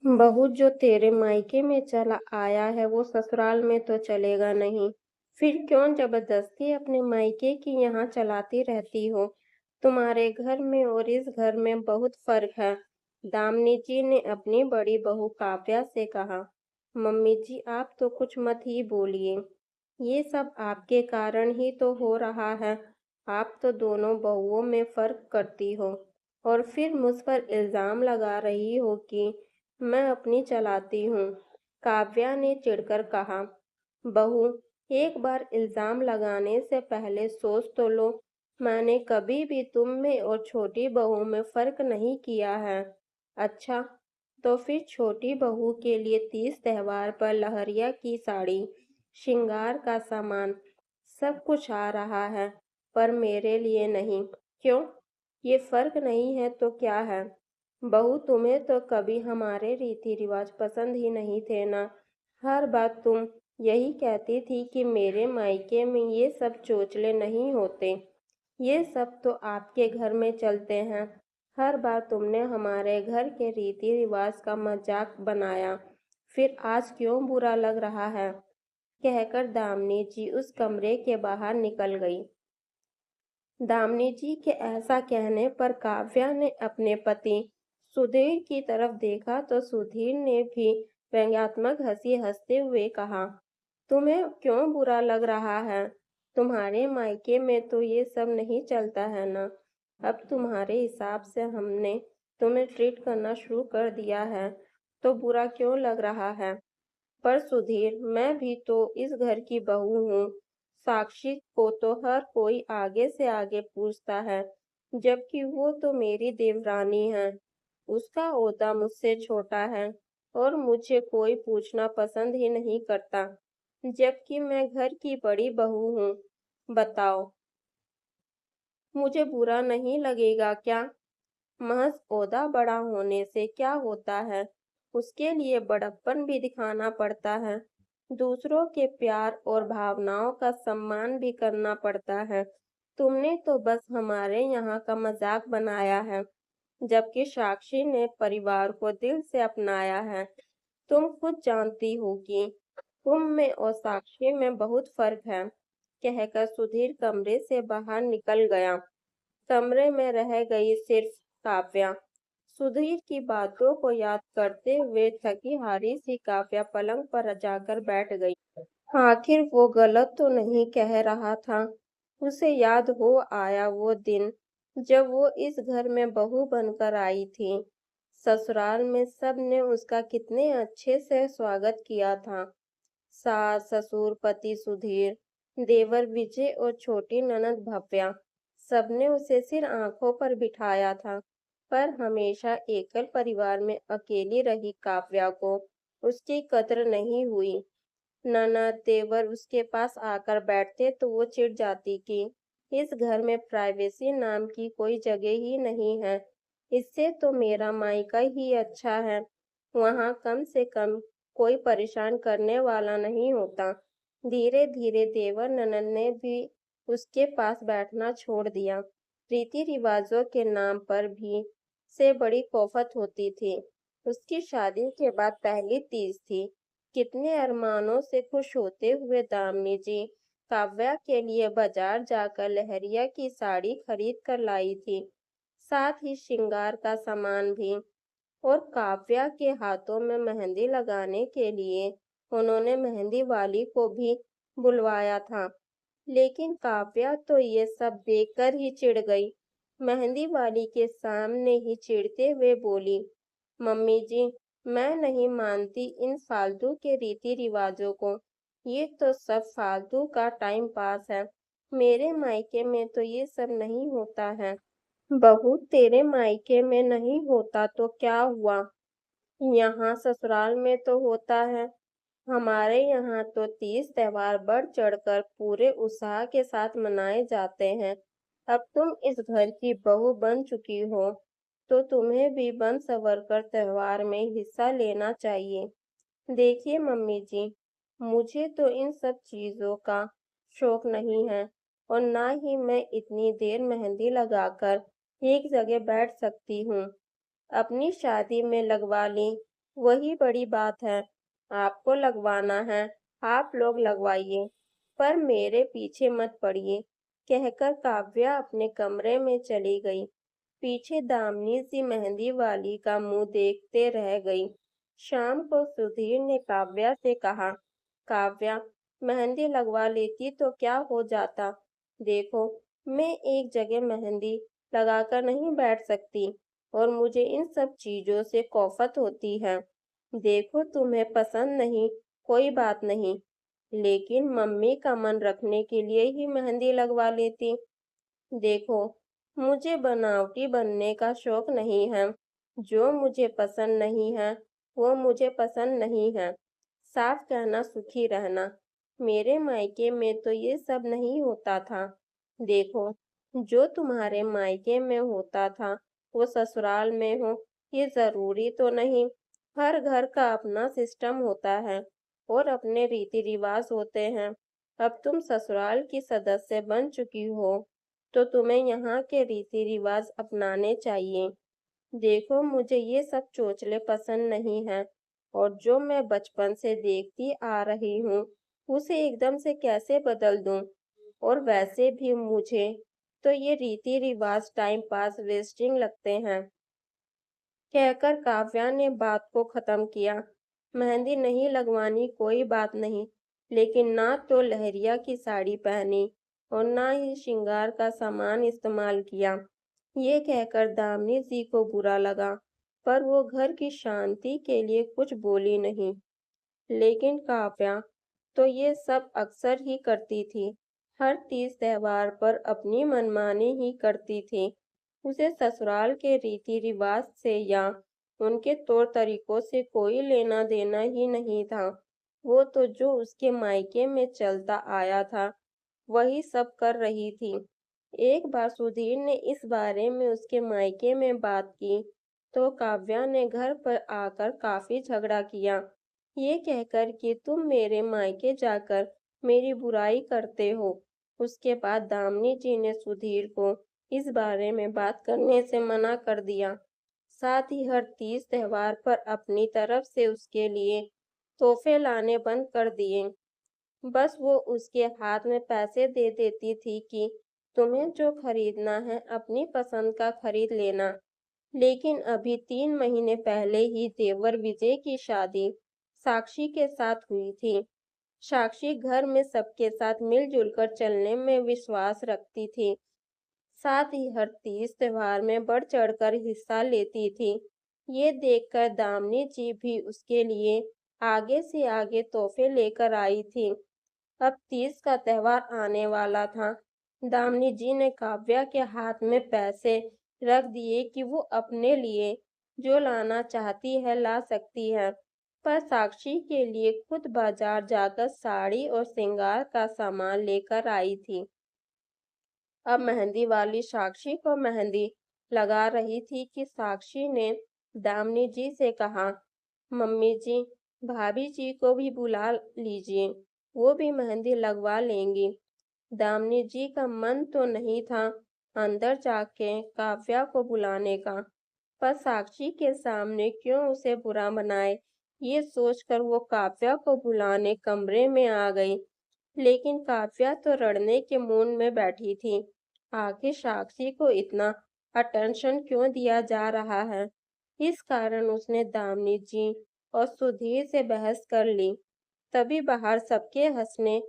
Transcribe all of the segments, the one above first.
बहू जो तेरे मायके में चला आया है वो ससुराल में तो चलेगा नहीं। फिर क्यों जबरदस्ती अपने मायके की यहाँ चलाती रहती हो। तुम्हारे घर में और इस घर में बहुत फर्क है। दामिनी जी ने अपनी बड़ी बहू काव्या से कहा। मम्मी जी आप तो कुछ मत ही बोलिए। ये सब आपके कारण ही तो हो रहा है। आप तो दोनों बहुओं में फर्क करती हो और फिर मुझ पर इल्जाम लगा रही हो कि मैं अपनी चलाती हूँ। काव्या ने चिढ़कर कहा। बहू, एक बार इल्जाम लगाने से पहले सोच तो लो। मैंने कभी भी तुम में और छोटी बहू में फर्क नहीं किया है। अच्छा, तो फिर छोटी बहू के लिए तीज त्योहार पर लहरिया की साड़ी, श्रृंगार का सामान, सब कुछ आ रहा है, पर मेरे लिए नहीं। क्यों? ये फर्क नहीं है तो क्या है? बहू, तुम्हें तो कभी हमारे रीति रिवाज पसंद ही नहीं थे ना। हर बात तुम यही कहती थी कि मेरे मायके में ये सब चोचले नहीं होते। ये सब तो आपके घर में चलते हैं। हर बार तुमने हमारे घर के रीति रिवाज का मजाक बनाया। फिर आज क्यों बुरा लग रहा है? कहकर दामिनी जी उस कमरे के बाहर निकल गई। दामिनी जी के ऐसा कहने पर काव्या ने अपने पति सुधीर की तरफ देखा तो सुधीर ने भी व्यंग्यात्मक हंसी हंसते हुए कहा। तुम्हें क्यों बुरा लग रहा है? तुम्हारे मायके में तो ये सब नहीं चलता है ना। अब तुम्हारे हिसाब से हमने तुम्हें ट्रीट करना शुरू कर दिया है, तो बुरा क्यों लग रहा है? पर सुधीर, मैं भी तो इस घर की बहू हूँ। साक्षी को तो हर कोई आगे से आगे पूछता है, जबकि वो तो मेरी देवरानी है। उसका ओहदा मुझसे छोटा है और मुझे कोई पूछना पसंद ही नहीं करता, जबकि मैं घर की बड़ी बहू हूँ। बताओ, मुझे बुरा नहीं लगेगा क्या? महज ओहदा बड़ा होने से क्या होता है? उसके लिए बड़प्पन भी दिखाना पड़ता है। दूसरों के प्यार और भावनाओं का सम्मान भी करना पड़ता है। तुमने तो बस हमारे यहाँ का मजाक बनाया है, जबकि साक्षी ने परिवार को दिल से अपनाया है। तुम खुद जानती हो कि तुम में और साक्षी में बहुत फर्क है। कहकर सुधीर कमरे से बाहर निकल गया। कमरे में रह गई सिर्फ काव्या। सुधीर की बातों को याद करते हुए थकी हारी सी काव्या पलंग पर जाकर बैठ गई। आखिर वो गलत तो नहीं कह रहा था। उसे याद हो आया वो दिन जब वो इस घर में बहू बनकर आई थी। ससुराल में सब ने उसका कितने अच्छे से स्वागत किया था। सास ससुर पति सुधीर, देवर विजय और छोटी ननद भव्या, सबने उसे सिर आंखों पर बिठाया था। पर हमेशा एकल परिवार में अकेली रही काव्या को उसकी कद्र नहीं हुई। ननद देवर उसके पास आकर बैठते तो वो चिढ़ जाती कि इस घर में प्राइवेसी नाम की कोई जगह ही नहीं है। इससे तो मेरा मायका ही अच्छा है। वहाँ कम से कम कोई परेशान करने वाला नहीं होता। धीरे धीरे देवर ननद ने भी उसके पास बैठना छोड़ दिया। रीति रिवाजों के नाम पर भी से बड़ी कोफत होती थी। उसकी शादी के बाद पहली तीज थी। कितने अरमानों से खुश होते हुए दामिनी जी काव्या के लिए बाजार जाकर लहरिया की साड़ी खरीद कर लाई थी, साथ ही श्रृंगार का सामान भी। और काव्या के हाथों में मेहंदी लगाने के लिए उन्होंने मेहंदी वाली को भी बुलवाया था। लेकिन काव्या तो ये सब देखकर ही चिढ़ गई। मेहंदी वाली के सामने ही चिढ़ते हुए बोली, मम्मी जी, मैं नहीं मानती इन फालतू के रीति रिवाजों को। ये तो सब फालतू का टाइम पास है। मेरे मायके में तो ये सब नहीं होता है। बहू, तेरे मायके में नहीं होता तो क्या हुआ? यहाँ ससुराल में तो होता है। हमारे यहाँ तो तीज त्योहार बढ़ चढ़कर पूरे उत्साह के साथ मनाए जाते हैं। अब तुम इस घर की बहू बन चुकी हो, तो तुम्हें भी बन सवर कर त्योहार में हिस्सा लेना चाहिए। देखिए मम्मी जी, मुझे तो इन सब चीजों का शौक नहीं है और ना ही मैं इतनी देर मेहंदी लगाकर एक जगह बैठ सकती हूँ। अपनी शादी में लगवा ली वही बड़ी बात है। आपको लगवाना है, आप लोग लगवाइए, पर मेरे पीछे मत पड़िए, कहकर काव्या अपने कमरे में चली गई। पीछे दामिनी सी मेहंदी वाली का मुंह देखते रह गई। शाम को सुधीर ने काव्या से कहा, काव्या, मेहंदी लगवा लेती तो क्या हो जाता। देखो, मैं एक जगह मेहंदी लगाकर नहीं बैठ सकती और मुझे इन सब चीजों से कौफत होती है। देखो, तुम्हें पसंद नहीं, कोई बात नहीं, लेकिन मम्मी का मन रखने के लिए ही मेहंदी लगवा लेती। देखो, मुझे बनावटी बनने का शौक नहीं है। जो मुझे पसंद नहीं है, वो मुझे पसंद नहीं है। साफ कहना, सुखी रहना। मेरे मायके में तो ये सब नहीं होता था। देखो, जो तुम्हारे मायके में होता था, वो ससुराल में हो, ये जरूरी तो नहीं। हर घर का अपना सिस्टम होता है और अपने रीति रिवाज होते हैं। अब तुम ससुराल की सदस्य बन चुकी हो, तो तुम्हें यहाँ के रीति रिवाज अपनाने चाहिए। देखो, मुझे ये सब चोचले पसंद नहीं है और जो मैं बचपन से देखती आ रही हूँ, उसे एकदम से कैसे बदल दूँ। और वैसे भी मुझे तो ये रीति रिवाज टाइम पास वेस्टिंग लगते हैं। कहकर काव्या ने बात को खत्म किया। मेहंदी नहीं लगवानी कोई बात नहीं, लेकिन ना तो लहरिया की साड़ी पहनी और ना ही श्रृंगार का सामान इस्तेमाल किया। ये कहकर दामिनी जी को बुरा लगा, पर वो घर की शांति के लिए कुछ बोली नहीं। लेकिन काव्या तो ये सब अक्सर ही करती थी। हर तीज त्योहार पर अपनी मनमानी ही करती थी। उसे ससुराल के रीति रिवाज से या उनके तौर तरीकों से कोई लेना देना ही नहीं था। वो तो जो उसके मायके में चलता आया था, वही सब कर रही थी। एक बार सुधीर ने इस बारे में उसके मायके में बात की, तो काव्या ने घर पर आकर काफी झगड़ा किया, ये कहकर कि तुम मेरे मायके जाकर मेरी बुराई करते हो। उसके बाद दामिनी जी ने सुधीर को इस बारे में बात करने से मना कर दिया। साथ ही हर तीज त्योहार पर अपनी तरफ से उसके लिए तोहफे लाने बंद कर दिए। बस वो उसके हाथ में पैसे दे देती थी कि तुम्हें जो खरीदना है अपनी पसंद का खरीद लेना। लेकिन अभी 3 महीने पहले ही देवर विजय की शादी साक्षी के साथ हुई थी। साक्षी घर में सबके साथ मिलजुल कर चलने में विश्वास रखती थी। साथ ही हर तीज त्योहार में बढ़ चढ़कर हिस्सा लेती थी। ये देखकर दामिनी जी भी उसके लिए आगे से आगे तोहफे लेकर आई थी। अब तीज का त्योहार आने वाला था। दामिनी जी ने काव्या के हाथ में पैसे रख दिए कि वो अपने लिए जो लाना चाहती है ला सकती है, पर साक्षी के लिए खुद बाजार जाकर साड़ी और श्रृंगार का सामान लेकर आई थी। अब मेहंदी वाली साक्षी को मेहंदी लगा रही थी कि साक्षी ने दामिनी जी से कहा, मम्मी जी, भाभी जी को भी बुला लीजिए, वो भी मेहंदी लगवा लेंगी। दामिनी जी का मन तो नहीं था अंदर जाके काव्या को बुलाने का, पर साक्षी के सामने क्यों उसे बुरा बनाए, ये सोचकर वो काव्या को बुलाने कमरे में आ गई। लेकिन काव्या तो रड़ने के मूड में बैठी थी। आखिर साक्षी को इतना अटेंशन क्यों दिया जा रहा है? इस कारण उसने दामिनी जी और सुधीर से बहस कर ली। तभी बाहर सबके हंसने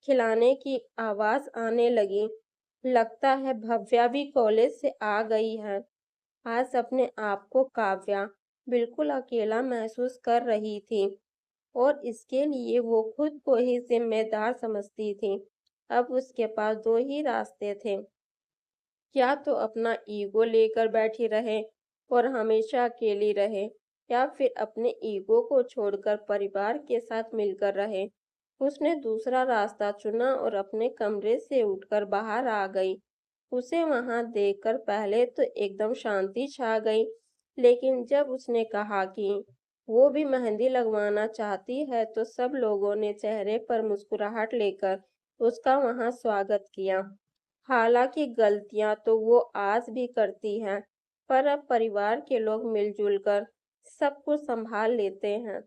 खिलाने की आवाज आने लगी। लगता है भव्या भी कॉलेज से आ गई है। आज अपने आप को काव्या बिल्कुल अकेला महसूस कर रही थी और इसके लिए वो खुद को ही जिम्मेदार समझती थी। अब उसके पास दो ही रास्ते थे, या तो अपना ईगो लेकर बैठी रहे और हमेशा अकेली रहे, या फिर अपने ईगो को छोड़कर परिवार के साथ मिलकर रहे। उसने दूसरा रास्ता चुना और अपने कमरे से उठकर बाहर आ गई। उसे वहां देखकर पहले तो एकदम शांति छा गई, लेकिन जब उसने कहा कि वो भी मेहंदी लगवाना चाहती है, तो सब लोगों ने चेहरे पर मुस्कुराहट लेकर उसका वहां स्वागत किया। हालांकि गलतियां तो वो आज भी करती है, पर अब परिवार के लोग मिलजुल कर सब कुछ सँभाल लेते हैं।